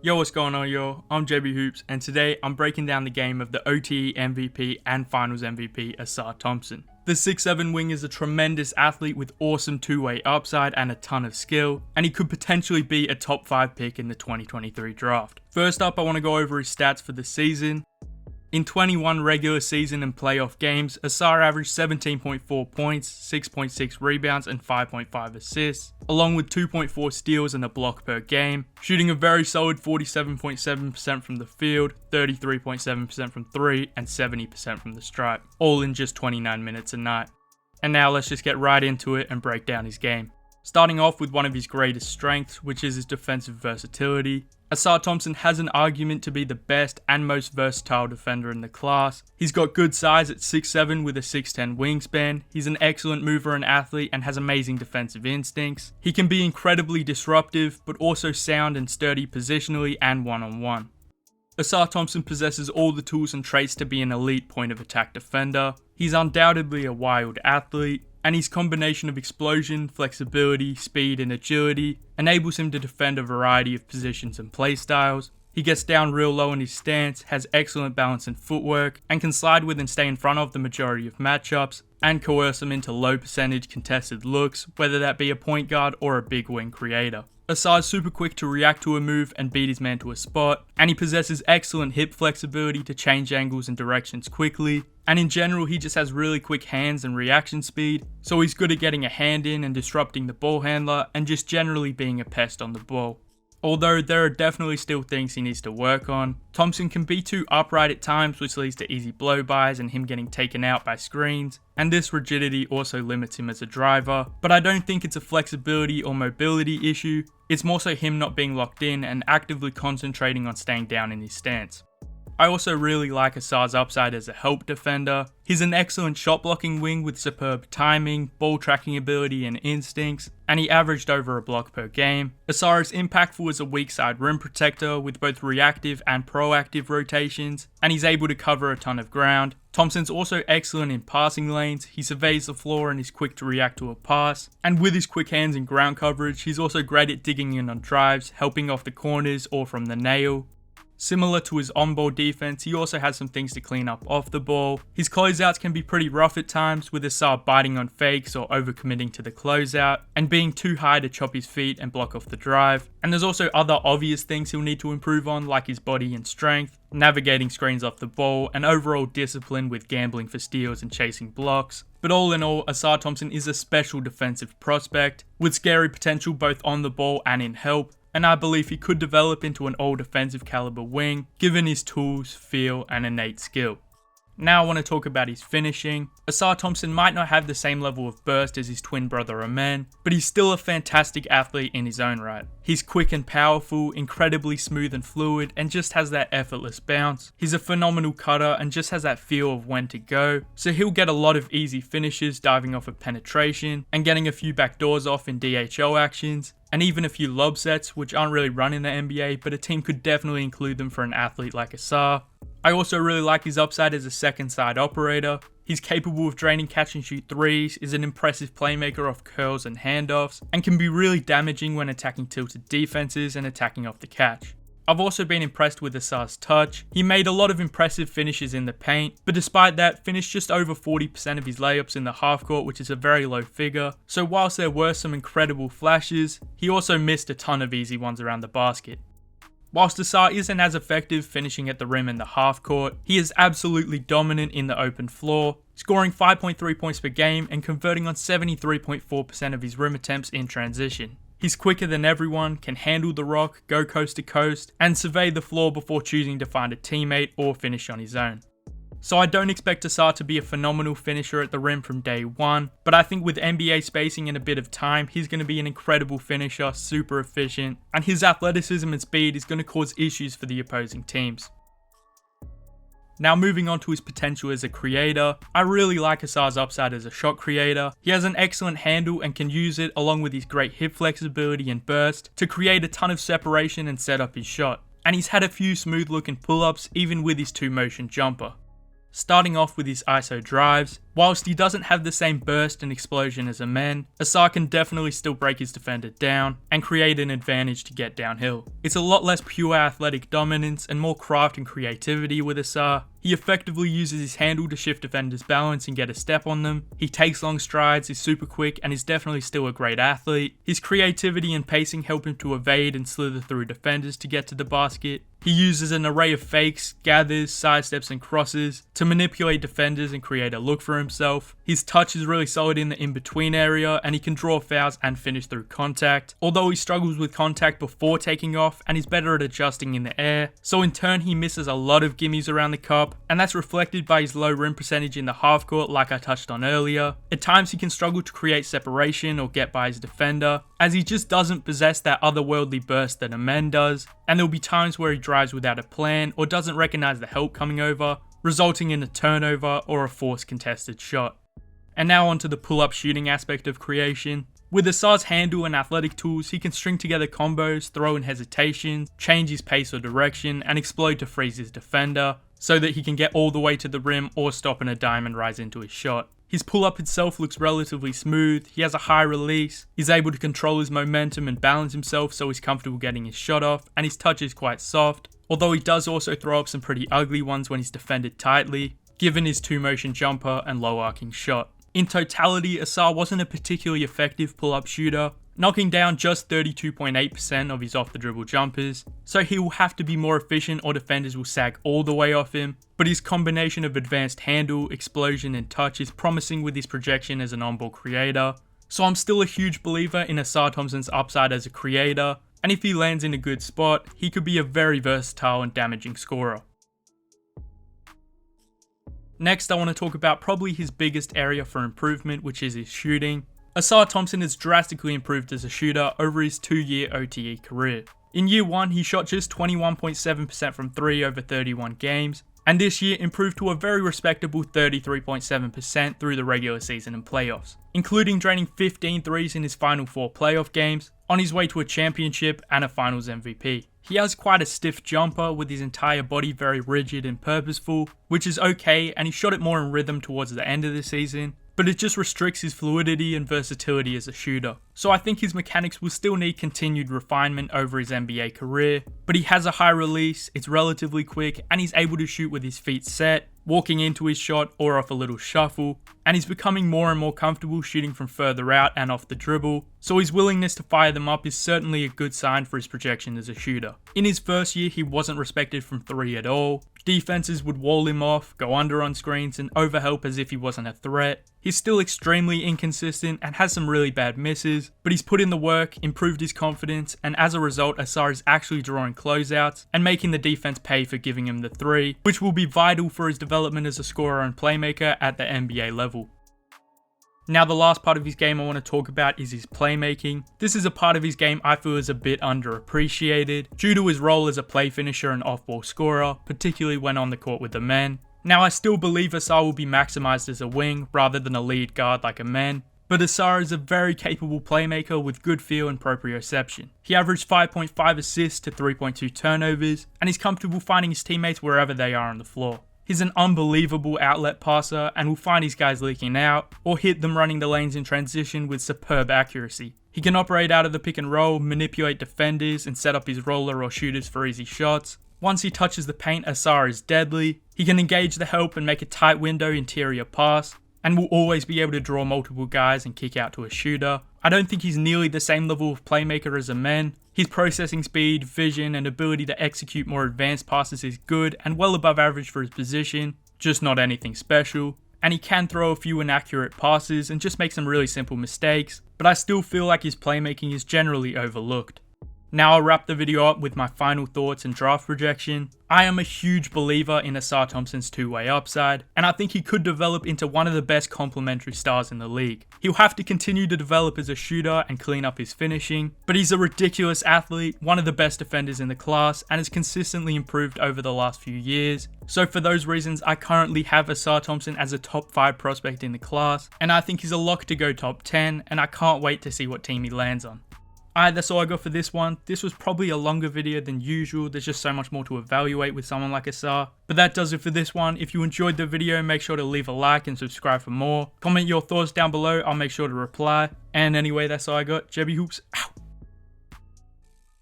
Yo, what's going on, yo? I'm JBHOOPS, and today I'm breaking down the game of the OTE MVP and Finals MVP, Ausar Thompson. The 6'7" wing is a tremendous athlete with awesome two-way upside and a ton of skill, and he could potentially be a top 5 pick in the 2023 draft. First up, I want to go over his stats for the season. In 21 regular season and playoff games, Ausar averaged 17.4 points, 6.6 rebounds, and 5.5 assists, along with 2.4 steals and a block per game, shooting a very solid 47.7% from the field, 33.7% from 3, and 70% from the stripe, all in just 29 minutes a night. And now let's just get right into it and break down his game. Starting off with one of his greatest strengths, which is his defensive versatility. Ausar Thompson has an argument to be the best and most versatile defender in the class. He's got good size at 6'7" with a 6'10" wingspan. He's an excellent mover and athlete and has amazing defensive instincts. He can be incredibly disruptive, but also sound and sturdy positionally and one-on-one. Ausar Thompson possesses all the tools and traits to be an elite point of attack defender. He's undoubtedly a wild athlete, and his combination of explosion, flexibility, speed, and agility enables him to defend a variety of positions and playstyles. He gets down real low in his stance, has excellent balance and footwork, and can slide with and stay in front of the majority of matchups, and coerce them into low percentage contested looks, whether that be a point guard or a big wing creator. Ausar's super quick to react to a move and beat his man to a spot, and he possesses excellent hip flexibility to change angles and directions quickly, and in general he just has really quick hands and reaction speed, so he's good at getting a hand in and disrupting the ball handler and just generally being a pest on the ball. Although there are definitely still things he needs to work on. Thompson can be too upright at times, which leads to easy blow-bys and him getting taken out by screens, and this rigidity also limits him as a driver, but I don't think it's a flexibility or mobility issue. It's more so him not being locked in and actively concentrating on staying down in his stance. I also really like Ausar's upside as a help defender. He's an excellent shot blocking wing with superb timing, ball tracking ability, and instincts, and he averaged over a block per game. Ausar is impactful as a weak side rim protector with both reactive and proactive rotations, and he's able to cover a ton of ground. Thompson's also excellent in passing lanes, he surveys the floor and is quick to react to a pass, and with his quick hands and ground coverage, he's also great at digging in on drives, helping off the corners or from the nail. Similar to his on-ball defense, he also has some things to clean up off the ball. His closeouts can be pretty rough at times, with Ausar biting on fakes or overcommitting to the closeout, and being too high to chop his feet and block off the drive. And there's also other obvious things he'll need to improve on, like his body and strength, navigating screens off the ball, and overall discipline with gambling for steals and chasing blocks. But all in all, Ausar Thompson is a special defensive prospect, with scary potential both on the ball and in help, and I believe he could develop into an all-defensive caliber wing, given his tools, feel, and innate skill. Now I want to talk about his finishing. Ausar Thompson might not have the same level of burst as his twin brother Amen, but he's still a fantastic athlete in his own right. He's quick and powerful, incredibly smooth and fluid, and just has that effortless bounce. He's a phenomenal cutter and just has that feel of when to go, so he'll get a lot of easy finishes diving off of penetration, and getting a few backdoors off in DHO actions, and even a few lob sets, which aren't really run in the NBA, but a team could definitely include them for an athlete like Ausar. I also really like his upside as a second side operator. He's capable of draining catch and shoot threes, is an impressive playmaker off curls and handoffs, and can be really damaging when attacking tilted defenses and attacking off the catch. I've also been impressed with Ausar's touch. He made a lot of impressive finishes in the paint, but despite that, finished just over 40% of his layups in the half court, which is a very low figure. So whilst there were some incredible flashes, he also missed a ton of easy ones around the basket. Whilst Ausar isn't as effective finishing at the rim in the half court, he is absolutely dominant in the open floor, scoring 5.3 points per game and converting on 73.4% of his rim attempts in transition. He's quicker than everyone, can handle the rock, go coast to coast, and survey the floor before choosing to find a teammate or finish on his own. So I don't expect Ausar to be a phenomenal finisher at the rim from day one, but I think with NBA spacing and a bit of time, he's going to be an incredible finisher, super efficient, and his athleticism and speed is going to cause issues for the opposing teams. Now moving on to his potential as a creator, I really like Ausar's upside as a shot creator. He has an excellent handle and can use it along with his great hip flexibility and burst to create a ton of separation and set up his shot. And he's had a few smooth looking pull-ups even with his 2-motion jumper. Starting off with his ISO drives, Whilst he doesn't have the same burst and explosion as a man, Ausar can definitely still break his defender down and create an advantage to get downhill. It's a lot less pure athletic dominance and more craft and creativity with Ausar. He effectively uses his handle to shift defenders' balance and get a step on them. He takes long strides, is super quick, and is definitely still a great athlete. His creativity and pacing help him to evade and slither through defenders to get to the basket. He uses an array of fakes, gathers, sidesteps, and crosses to manipulate defenders and create a look for himself. His touch is really solid in the in-between area, and he can draw fouls and finish through contact, although he struggles with contact before taking off and is better at adjusting in the air, so in turn he misses a lot of gimmies around the cup, and that's reflected by his low rim percentage in the half court like I touched on earlier. At times he can struggle to create separation or get by his defender, as he just doesn't possess that otherworldly burst that a man does, and there'll be times where he drives without a plan or doesn't recognize the help coming over, resulting in a turnover or a forced contested shot. And now onto the pull-up shooting aspect of creation. With Ausar's handle and athletic tools, he can string together combos, throw in hesitations, change his pace or direction, and explode to freeze his defender, so that he can get all the way to the rim or stop in a dime and rise into his shot. His pull-up itself looks relatively smooth, he has a high release, he's able to control his momentum and balance himself so he's comfortable getting his shot off, and his touch is quite soft, although he does also throw up some pretty ugly ones when he's defended tightly, given his two-motion jumper and low arcing shot. In totality, Ausar wasn't a particularly effective pull-up shooter, knocking down just 32.8% of his off-the-dribble jumpers, so he will have to be more efficient or defenders will sag all the way off him, but his combination of advanced handle, explosion and touch is promising with his projection as an on-ball creator, so I'm still a huge believer in Ausar Thompson's upside as a creator, and if he lands in a good spot, he could be a very versatile and damaging scorer. Next, I want to talk about probably his biggest area for improvement, which is his shooting. Ausar Thompson has drastically improved as a shooter over his 2-year OTE career. In year 1, he shot just 21.7% from 3 over 31 games, and this year improved to a very respectable 33.7% through the regular season and playoffs, including draining 15 threes in his final 4 playoff games, on his way to a championship and a finals MVP. He has quite a stiff jumper with his entire body very rigid and purposeful, which is okay, and he shot it more in rhythm towards the end of the season, but it just restricts his fluidity and versatility as a shooter. So I think his mechanics will still need continued refinement over his NBA career, but he has a high release, it's relatively quick, and he's able to shoot with his feet set, walking into his shot or off a little shuffle, and he's becoming more and more comfortable shooting from further out and off the dribble, so his willingness to fire them up is certainly a good sign for his projection as a shooter. In his first year, he wasn't respected from 3 at all. Defenses would wall him off, go under on screens, and overhelp as if he wasn't a threat. He's still extremely inconsistent and has some really bad misses, but he's put in the work, improved his confidence, and as a result, Ausar is actually drawing closeouts and making the defense pay for giving him the 3, which will be vital for his development as a scorer and playmaker at the NBA level. Now the last part of his game I want to talk about is his playmaking. This is a part of his game I feel is a bit underappreciated, due to his role as a play finisher and off-ball scorer, particularly when on the court with the men. Now I still believe Ausar will be maximised as a wing rather than a lead guard like a man, but Ausar is a very capable playmaker with good feel and proprioception. He averaged 5.5 assists to 3.2 turnovers, and he's comfortable finding his teammates wherever they are on the floor. He's an unbelievable outlet passer and will find his guys leaking out, or hit them running the lanes in transition with superb accuracy. He can operate out of the pick and roll, manipulate defenders, and set up his roller or shooters for easy shots. Once he touches the paint, Ausar is deadly. He can engage the help and make a tight window interior pass, and will always be able to draw multiple guys and kick out to a shooter. I don't think he's nearly the same level of playmaker as a man. His processing speed, vision, and ability to execute more advanced passes is good and well above average for his position, just not anything special. And he can throw a few inaccurate passes and just make some really simple mistakes, but I still feel like his playmaking is generally overlooked. Now I'll wrap the video up with my final thoughts and draft projection. I am a huge believer in Ausar Thompson's two-way upside, and I think he could develop into one of the best complementary stars in the league. He'll have to continue to develop as a shooter and clean up his finishing, but he's a ridiculous athlete, one of the best defenders in the class, and has consistently improved over the last few years. So for those reasons, I currently have Ausar Thompson as a top 5 prospect in the class, and I think he's a lock to go top 10, and I can't wait to see what team he lands on. Alright, that's all I got for this one. This was probably a longer video than usual. There's just so much more to evaluate with someone like Ausar. But that does it for this one. If you enjoyed the video, make sure to leave a like and subscribe for more. Comment your thoughts down below. I'll make sure to reply. And anyway, that's all I got. JBHOOPS out.